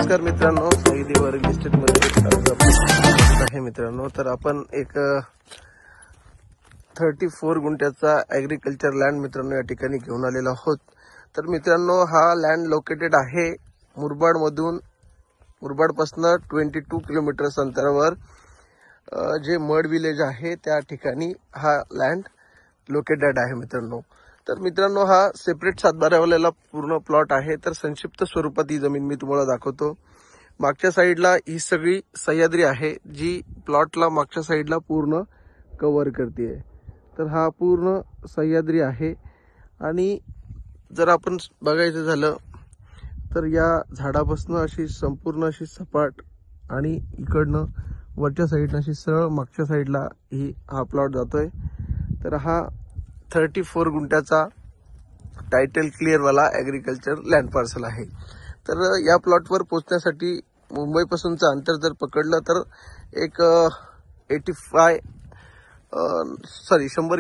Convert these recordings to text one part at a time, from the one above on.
नमस्कार मित्रांनो, साई देवा रिअल इस्टेट मध्ये आहे मित्रांनो. तर आपण एक 34 गुंठ्याचा ऍग्रिकल्चर लँड मित्रांनो या ठिकाणी घेऊन आलेलो आहोत. तर मित्रांनो, हा लँड लोकेटेड आहे मुरबाड मधून, मुरबाड पासून 22 किलोमीटर अंतरावर जे मड विलेज आहे त्या ठिकाणी हा लँड लोकेटेड आहे मित्रांनो. तर मित्रांनो, हा सेपरेट 7/12 वाल्याला पूर्ण प्लॉट आहे. तर संक्षिप्त स्वरूपात ही जमीन मी तुम्हाला दाखवतो. मागच्या साईडला ही सगळी सह्याद्री आहे जी प्लॉटला मागच्या साईडला पूर्ण कव्हर करते. तर हा पूर्ण सह्याद्री आहे. आणि जर आपण बघायचं झालं तर या झाडापासून अशी संपूर्ण अशी सपाट आणि इकडनं वरच्या साईडनं अशी सरळ मागच्या साईडला हा प्लॉट जातोय. तर हा 34 गुंठ्याचा टायटल क्लिअर वाला ऍग्रिकल्चर लँड पार्सल आहे. तर या प्लॉटवर पोहोचण्यासाठी मुंबईपासूनचं अंतर जर पकडलं तर एक 100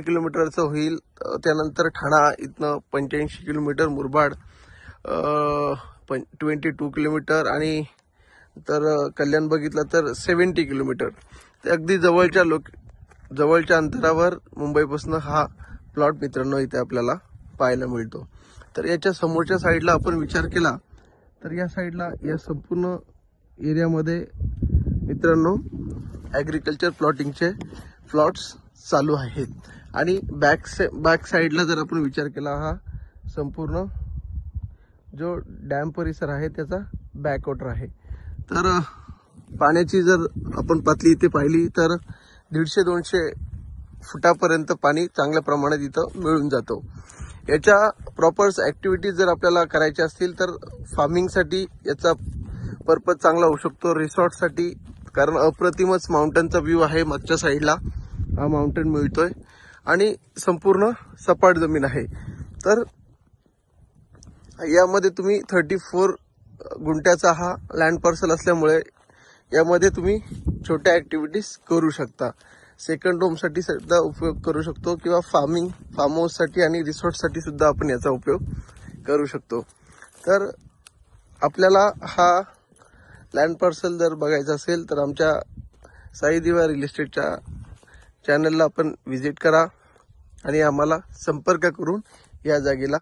किलोमीटरचं होईल. त्यानंतर ठाणा इथनं 85 किलोमीटर, मुरबाड 22 किलोमीटर आणि तर कल्याण बघितलं तर 70 किलोमीटर. ते अगदी जवळच्या अंतरावर मुंबईपासून हा प्लॉट मित्रांनो इथे आपल्याला पाहायला मिळतो. तर याच्या समोरच्या साईडला आपण विचार केला तर या साईडला या संपूर्ण एरियामध्ये मित्रांनो ऍग्रिकल्चर प्लॉटिंगचे प्लॉट्स चालू आहेत. आणि बॅक साईडला जर आपण विचार केला, हा संपूर्ण जो डॅम परिसर आहे त्याचा बॅकवॉटर आहे. तर पाण्याची जर आपण पातळी इथे पाहिली तर 150-200 फुटापर्यंत पाणी चांगल्या प्रमाणात इथं मिळून जातो. याच्या प्रॉपर ऍक्टिव्हिटीज जर आपल्याला करायच्या असतील तर फार्मिंगसाठी याचा पर्पज चांगला होऊ शकतो. रिसॉर्टसाठी, कारण अप्रतिमच माउंटनचा व्ह्यू आहे. मागच्या साईडला हा माउंटेन मिळतोय आणि संपूर्ण सपाट जमीन आहे. तर यामध्ये तुम्ही 34 गुंठ्याचा हा लँड पार्सल असल्यामुळे यामध्ये तुम्ही छोट्या ऍक्टिव्हिटीज करू शकता. सेकंड होम साठी सुद्धा उपयोग करू शकतो किंवा फार्म हाऊस साठी आणि रिसॉर्ट साठी सुद्धा आपण याचा उपयोग करू शकतो. तर आपल्याला हा लँड पार्सल जर बघायचा असेल तर आमच्या साई देवा रिअल इस्टेटच्या चॅनलला आपण व्हिजिट करा आणि आम्हाला संपर्क करून या जागेला